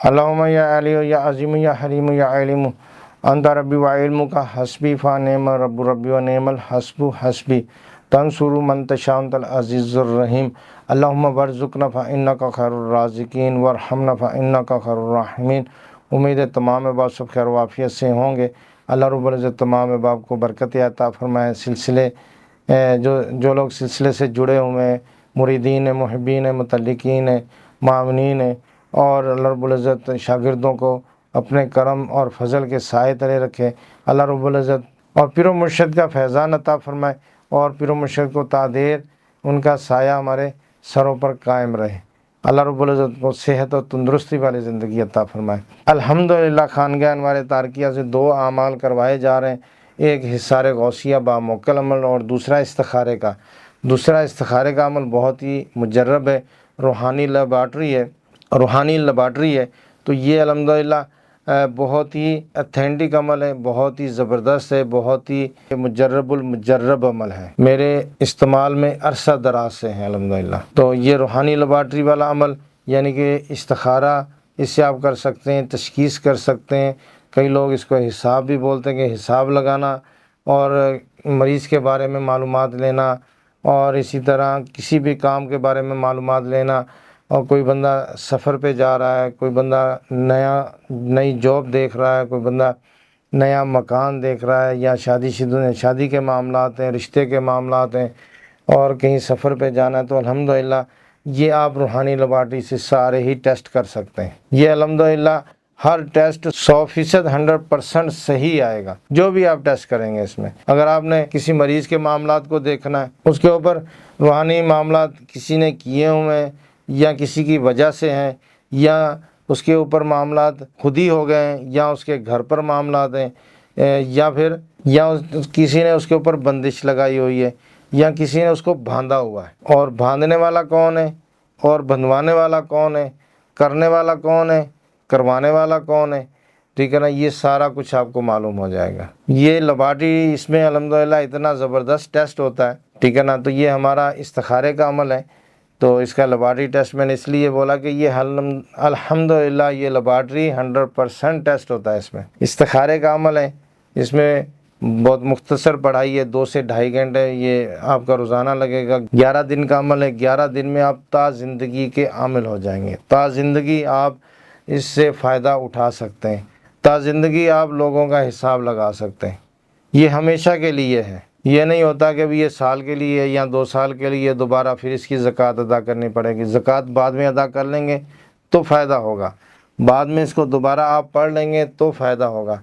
اللہم یا علی یا عظیم یا حلیم یا علیم انت ربی و علمک حسبی فنعم رب ربی و نعم الحسب حسبی تنصر من تشاء انت العزیز الرحیم اللہم وارزقنا فانک خیر الرازقین وارحمنا فانک خیر الراحمین۔ امید ہے تمام احباب سب خیر و عافیت سے ہوں گے۔ اللہ رب العزت تمام احباب کو برکت عطا فرمائے۔ جو لوگ سلسلے سے جڑے ہوئے ہیں، مریدین ہیں، محبین ہیں، متعلقین ہیں، معاونین ہیں، اور اللہ رب العزت شاگردوں کو اپنے کرم اور فضل کے سائے تلے رکھے۔ اللہ رب العزت اور پیر و مرشد کا فیضان عطا فرمائے، اور پیر و مرشد کو تا دیر ان کا سایہ ہمارے سروں پر قائم رہے۔ اللہ رب العزت کو صحت اور تندرستی والی زندگی عطا فرمائے۔ الحمدللہ خانگاہ انوار تارکیہ سے 2 اعمال کروائے جا رہے ہیں، ایک حصار غوثیہ باموکل عمل اور دوسرا استخارے کا۔ دوسرا استخارے کا عمل بہت ہی مجرب ہے، روحانی لیبارٹری ہے۔ تو یہ الحمدللہ بہت ہی اتھینٹک عمل ہے، بہت ہی زبردست ہے، بہت ہی المجرب عمل ہے، میرے استعمال میں عرصہ دراز سے ہے الحمدللہ۔ تو یہ روحانی لیبارٹری والا عمل یعنی کہ استخارہ، اس سے آپ کر سکتے ہیں، تشخیص کر سکتے ہیں۔ کئی لوگ اس کو حساب بھی بولتے ہیں کہ حساب لگانا اور مریض کے بارے میں معلومات لینا، اور اسی طرح کسی بھی کام کے بارے میں معلومات لینا، اور کوئی بندہ سفر پہ جا رہا ہے، کوئی بندہ نئی جاب دیکھ رہا ہے، کوئی بندہ نیا مکان دیکھ رہا ہے، یا شادی کے معاملات ہیں، رشتے کے معاملات ہیں، اور کہیں سفر پہ جانا ہے، تو الحمدللہ یہ آپ روحانی لیبارٹری سے سارے ہی ٹیسٹ کر سکتے ہیں۔ یہ الحمدللہ ہر ٹیسٹ 100% 100% صحیح آئے گا، جو بھی آپ ٹیسٹ کریں گے اس میں۔ اگر آپ نے کسی مریض کے معاملات کو دیکھنا ہے، اس کے اوپر روحانی معاملات کسی نے کیے ہوئے ہیں، یا کسی کی وجہ سے ہیں، یا اس کے اوپر معاملات خود ہی ہو گئے ہیں، یا اس کے گھر پر معاملات ہیں، یا کسی نے اس کے اوپر بندش لگائی ہوئی ہے، یا کسی نے اس کو باندھا ہوا ہے۔ اور باندھنے والا کون ہے، اور بندھوانے والا کون ہے، کرنے والا کون ہے، کروانے والا کون ہے، ٹھیک ہے نا، یہ سارا کچھ آپ کو معلوم ہو جائے گا۔ یہ لیبارٹری، اس میں الحمدللہ اتنا زبردست ٹیسٹ ہوتا ہے، ٹھیک ہے نا۔ تو یہ ہمارا استخارے کا عمل ہے، تو اس کا لیبارٹری ٹیسٹ میں نے اس لیے بولا کہ یہ الحمدللہ یہ لیبارٹری 100% ٹیسٹ ہوتا ہے۔ اس میں استخارے کا عمل ہے، اس میں بہت مختصر پڑھائی ہے، 2 سے 2.5 گھنٹے یہ آپ کا روزانہ لگے گا۔ 11 دن کا عمل ہے، 11 دن میں آپ تا زندگی کے عامل ہو جائیں گے۔ تا زندگی آپ اس سے فائدہ اٹھا سکتے ہیں، تا زندگی آپ لوگوں کا حساب لگا سکتے ہیں۔ یہ ہمیشہ کے لیے ہے، یہ نہیں ہوتا کہ یہ سال کے لیے یا 2 سال کے لیے دوبارہ پھر اس کی زکوٰۃ ادا کرنی پڑے گی۔ زکوٰۃ بعد میں ادا کر لیں گے تو فائدہ ہوگا، بعد میں اس کو دوبارہ آپ پڑھ لیں گے تو فائدہ ہوگا،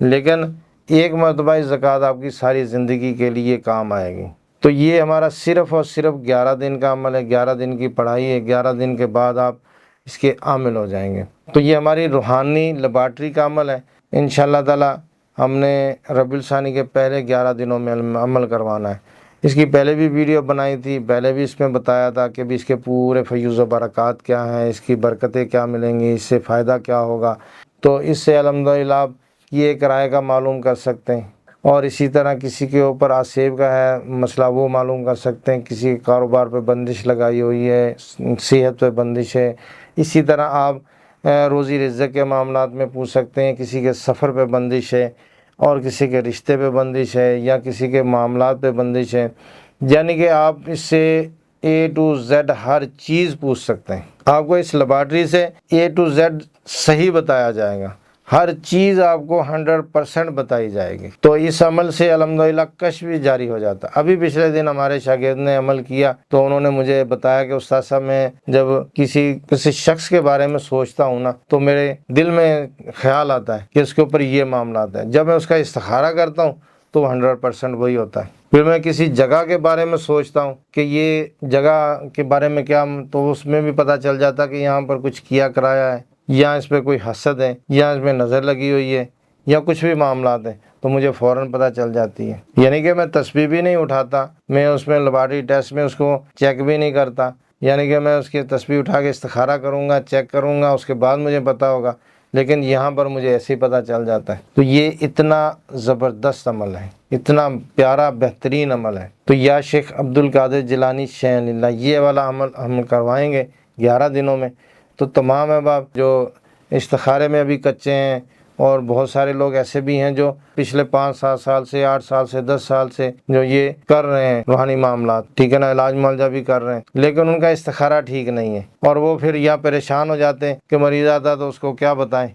لیکن ایک مرتبہ زکوٰۃ آپ کی ساری زندگی کے لیے کام آئے گی۔ تو یہ ہمارا صرف اور صرف 11 دن کا عمل ہے، 11 دن کی پڑھائی ہے، 11 دن کے بعد آپ اس کے عامل ہو جائیں گے۔ تو یہ ہماری روحانی لیبارٹری کا عمل ہے۔ انشاءاللہ تعالی ہم نے ربیع الثانی کے پہلے 11 دنوں میں عمل کروانا ہے۔ اس کی پہلے بھی ویڈیو بنائی تھی، پہلے بھی اس میں بتایا تھا کہ بھی اس کے پورے فیوز و برکات کیا ہیں، اس کی برکتیں کیا ملیں گی، اس سے فائدہ کیا ہوگا۔ تو اس سے الحمدللہ آپ یہ کرائے کا معلوم کر سکتے ہیں، اور اسی طرح کسی کے اوپر آسیب کا ہے مسئلہ وہ معلوم کر سکتے ہیں، کسی کاروبار پہ بندش لگائی ہوئی ہے، صحت پہ بندش ہے، اسی طرح آپ روزی رزق کے معاملات میں پوچھ سکتے ہیں، کسی کے سفر پہ بندش ہے، اور کسی کے رشتے پہ بندش ہے، یا کسی کے معاملات پہ بندش ہے، یعنی کہ آپ اس سے A to Z ہر چیز پوچھ سکتے ہیں۔ آپ کو اس لیبارٹری سے A to Z صحیح بتایا جائے گا، ہر چیز آپ کو 100% بتائی جائے گی۔ تو اس عمل سے الحمدللہ کشف بھی جاری ہو جاتا۔ ابھی پچھلے دن ہمارے شاگرد نے عمل کیا، تو انہوں نے مجھے بتایا کہ استاد صاحب میں جب کسی شخص کے بارے میں سوچتا ہوں نا، تو میرے دل میں خیال آتا ہے کہ اس کے اوپر یہ معاملات ہیں۔ جب میں اس کا استخارہ کرتا ہوں تو 100% وہی ہوتا ہے۔ پھر میں کسی جگہ کے بارے میں سوچتا ہوں کہ یہ جگہ کے بارے میں کیا، تو اس میں بھی پتہ چل جاتا کہ یہاں پر کچھ کیا کرایا ہے، یا اس پہ کوئی حسد ہے، یا اس میں نظر لگی ہوئی ہے، یا کچھ بھی معاملات ہیں، تو مجھے فوراً پتہ چل جاتی ہے۔ یعنی کہ میں تسبیح بھی نہیں اٹھاتا، میں اس میں لیبارٹری ٹیسٹ میں اس کو چیک بھی نہیں کرتا، یعنی کہ میں اس کی تسبیح اٹھا کے استخارہ کروں گا، چیک کروں گا، اس کے بعد مجھے پتہ ہوگا، لیکن یہاں پر مجھے ایسے ہی پتہ چل جاتا ہے۔ تو یہ اتنا زبردست عمل ہے، اتنا پیارا بہترین عمل ہے۔ تو یا شیخ عبدالقادر جیلانی شیخ اللہ، یہ والا عمل ہم کروائیں گے 11 دنوں میں۔ تو تمام احباب جو استخارے میں ابھی کچے ہیں، اور بہت سارے لوگ ایسے بھی ہیں جو پچھلے 5-7 سال سے، 8 سال سے، 10 سال سے جو یہ کر رہے ہیں روحانی معاملات، ٹھیک ہے نا، علاج معالجہ بھی کر رہے ہیں، لیکن ان کا استخارہ ٹھیک نہیں ہے، اور وہ پھر یا پریشان ہو جاتے ہیں کہ مریض آتا تو اس کو کیا بتائیں،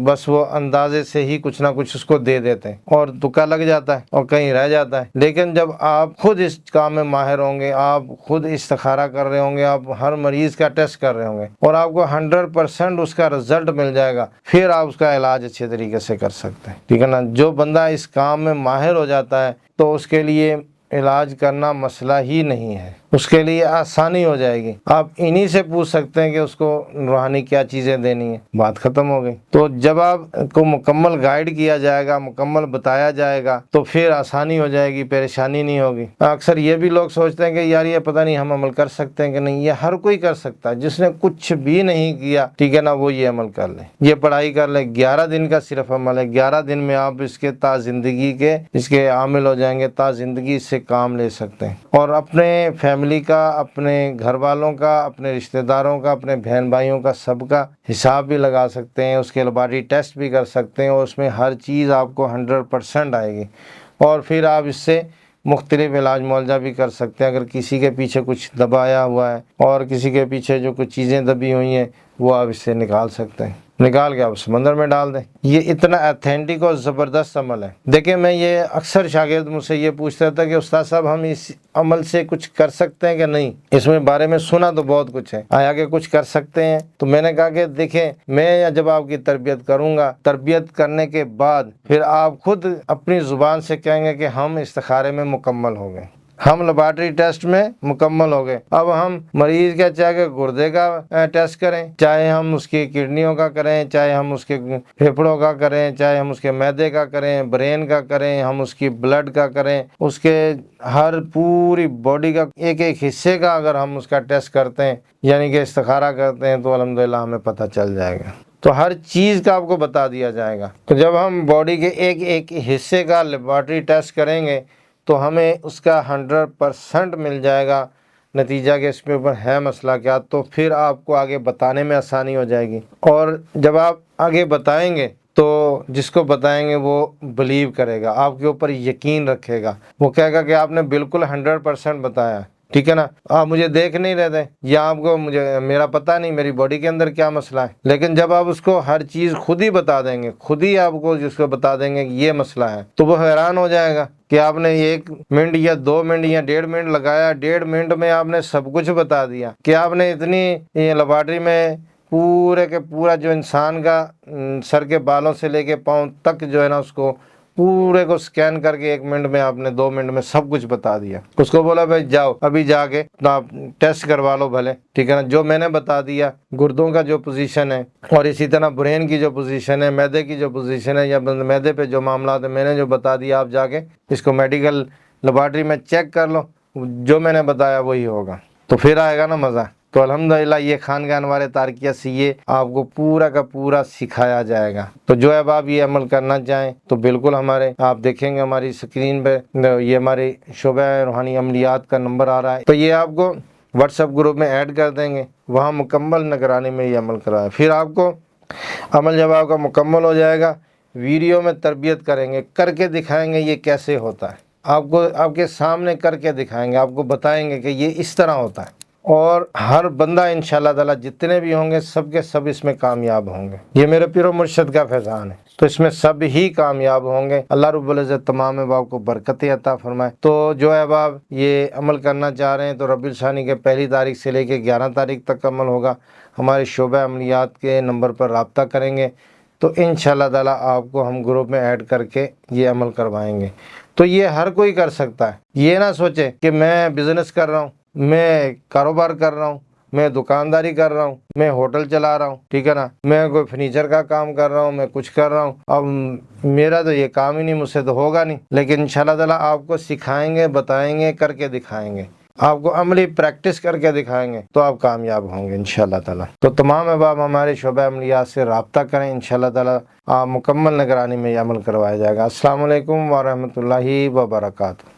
بس وہ اندازے سے ہی کچھ نہ کچھ اس کو دے دیتے ہیں اور تکا لگ جاتا ہے اور کہیں رہ جاتا ہے۔ لیکن جب آپ خود اس کام میں ماہر ہوں گے، آپ خود استخارہ کر رہے ہوں گے، آپ ہر مریض کا ٹیسٹ کر رہے ہوں گے اور آپ کو 100% اس کا رزلٹ مل جائے گا، پھر آپ اس کا علاج اچھے طریقے سے کر سکتے ہیں، ٹھیک ہے نا۔ جو بندہ اس کام میں ماہر ہو جاتا ہے تو اس کے لیے علاج کرنا مسئلہ ہی نہیں ہے، اس کے لیے آسانی ہو جائے گی۔ آپ انہی سے پوچھ سکتے ہیں کہ اس کو روحانی کیا چیزیں دینی ہیں، بات ختم ہو گئی۔ تو جب آپ کو مکمل گائیڈ کیا جائے گا، مکمل بتایا جائے گا تو پھر آسانی ہو جائے گی، پریشانی نہیں ہوگی۔ اکثر یہ بھی لوگ سوچتے ہیں کہ یار یہ پتہ نہیں ہم عمل کر سکتے ہیں کہ نہیں، یہ ہر کوئی کر سکتا ہے، جس نے کچھ بھی نہیں کیا، ٹھیک ہے نا، وہ یہ عمل کر لے، یہ پڑھائی کر لے۔ 11 دن کا صرف عمل ہے، 11 دن میں آپ اس کے تا زندگی کے اس کے عامل ہو جائیں گے، تا زندگی سے کام لے سکتے ہیں، اور اپنے فیملی کا، اپنے گھر والوں کا، اپنے رشتہ داروں کا، اپنے بہن بھائیوں کا، سب کا حساب بھی لگا سکتے ہیں، اس کے لیبارٹری ٹیسٹ بھی کر سکتے ہیں، اور اس میں ہر چیز آپ کو 100% آئے گی، اور پھر آپ اس سے مختلف علاج معالجہ بھی کر سکتے ہیں۔ اگر کسی کے پیچھے کچھ دبایا ہوا ہے اور کسی کے پیچھے جو کچھ چیزیں دبی ہوئی ہیں وہ آپ اس سے نکال سکتے ہیں، نکال کے آپ سمندر میں ڈال دیں۔ یہ اتنا ایتھینٹک اور زبردست عمل ہے۔ دیکھیں، میں یہ اکثر شاگرد مجھ سے یہ پوچھتا تھا کہ استاد صاحب ہم اس عمل سے کچھ کر سکتے ہیں کہ نہیں، اس میں بارے میں سنا تو بہت کچھ ہے، آیا کہ کچھ کر سکتے ہیں؟ تو میں نے کہا کہ دیکھیں، میں جب آپ کی تربیت کروں گا، تربیت کرنے کے بعد پھر آپ خود اپنی زبان سے کہیں گے کہ ہم استخارے میں مکمل ہو گئے، ہم لیبارٹری ٹیسٹ میں مکمل ہو گئے، اب ہم مریض کا چاہے کہ گردے کا ٹیسٹ کریں، چاہے ہم اس کی کڈنیوں کا کریں، چاہے ہم اس کے پھیپھڑوں کا کریں، چاہے ہم اس کے معدے کا کریں، برین کا کریں، ہم اس کی بلڈ کا کریں، اس کے ہر پوری باڈی کا ایک ایک حصے کا اگر ہم اس کا ٹیسٹ کرتے ہیں، یعنی کہ استخارہ کرتے ہیں، تو الحمدللہ ہمیں پتہ چل جائے گا، تو ہر چیز کا آپ کو بتا دیا جائے گا۔ تو جب ہم باڈی کے ایک ایک حصے کا لیبارٹری ٹیسٹ کریں گے تو ہمیں اس کا 100% مل جائے گا نتیجہ کہ اس کے اوپر ہے مسئلہ کیا، تو پھر آپ کو آگے بتانے میں آسانی ہو جائے گی، اور جب آپ آگے بتائیں گے تو جس کو بتائیں گے وہ بلیو کرے گا، آپ کے اوپر یقین رکھے گا، وہ کہے گا کہ آپ نے بالکل 100% بتایا، ٹھیک ہے نا، آپ مجھے دیکھ نہیں رہے تھے، یا آپ کو میرا پتہ نہیں میری باڈی کے اندر کیا مسئلہ ہے، لیکن جب آپ اس کو ہر چیز خود ہی بتا دیں گے، خود ہی آپ کو جس کو بتا دیں گے کہ یہ مسئلہ ہے، تو وہ حیران ہو جائے گا کہ آپ نے 1 منٹ یا 2 منٹ یا 1.5 منٹ لگایا، 1.5 منٹ میں آپ نے سب کچھ بتا دیا، کہ آپ نے اتنی لیبارٹری میں پورے کے پورا جو انسان کا سر کے بالوں سے لے کے پاؤں تک جو ہے نا، اس کو پورے کو سکین کر کے 1 منٹ میں آپ نے 2 منٹ میں سب کچھ بتا دیا۔ اس کو بولا بھائی جاؤ ابھی جا کے آپ ٹیسٹ کروا لو بھلے، ٹھیک ہے نا، جو میں نے بتا دیا، گردوں کا جو پوزیشن ہے، اور اسی طرح برین کی جو پوزیشن ہے، معدے کی جو پوزیشن ہے، یا معدے پہ جو معاملات ہیں، میں نے جو بتا دیا، آپ جا کے اس کو میڈیکل لیبارٹری میں چیک کر لو، جو میں نے بتایا وہی ہوگا، تو پھر آئے گا نا مزہ۔ تو الحمدللہ یہ خانقاہ انوار تارکیہ سے یہ آپ کو پورا کا پورا سکھایا جائے گا۔ تو جو اب آپ یہ عمل کرنا چاہیں تو بالکل ہمارے آپ دیکھیں گے ہماری اسکرین پہ یہ ہمارے شعبہ روحانی عملیات کا نمبر آ رہا ہے، تو یہ آپ کو واٹس ایپ گروپ میں ایڈ کر دیں گے، وہاں مکمل نگرانی میں یہ عمل کرائے، پھر آپ کو عمل جب آپ کا مکمل ہو جائے گا، ویڈیو میں تربیت کریں گے، کر کے دکھائیں گے یہ کیسے ہوتا ہے، آپ کو آپ کے سامنے کر کے دکھائیں گے، آپ کو بتائیں گے کہ یہ اس طرح ہوتا ہے، اور ہر بندہ انشاءاللہ تعالی جتنے بھی ہوں گے سب کے سب اس میں کامیاب ہوں گے، یہ میرے پیر و مرشد کا فیضان ہے، تو اس میں سب ہی کامیاب ہوں گے۔ اللہ رب العزت تمام احباب کو برکتیں عطا فرمائے۔ تو جو احباب یہ عمل کرنا چاہ رہے ہیں تو ربیع الثانی کے 1 تاریخ سے لے کے 11 تاریخ تک عمل ہوگا، ہمارے شعبہ عملیات کے نمبر پر رابطہ کریں گے تو انشاءاللہ تعالی آپ کو ہم گروپ میں ایڈ کر کے یہ عمل کروائیں گے۔ تو یہ ہر کوئی کر سکتا ہے، یہ نہ سوچے کہ میں بزنس کر رہا ہوں، میں کاروبار کر رہا ہوں، میں دکانداری کر رہا ہوں، میں ہوٹل چلا رہا ہوں، ٹھیک ہے نا، میں کوئی فرنیچر کا کام کر رہا ہوں، میں کچھ کر رہا ہوں، اب میرا تو یہ کام ہی نہیں، مجھ سے تو ہوگا نہیں، لیکن انشاءاللہ تعالی آپ کو سکھائیں گے، بتائیں گے، کر کے دکھائیں گے، آپ کو عملی پریکٹس کر کے دکھائیں گے تو آپ کامیاب ہوں گے انشاءاللہ تعالی۔ تو تمام احباب ہمارے شعبہ عملیات سے رابطہ کریں، انشاءاللہ تعالی آپ مکمل نگرانی میں یہ عمل کروایا جائے گا۔ السلام علیکم ورحمۃ اللہ وبرکاتہ۔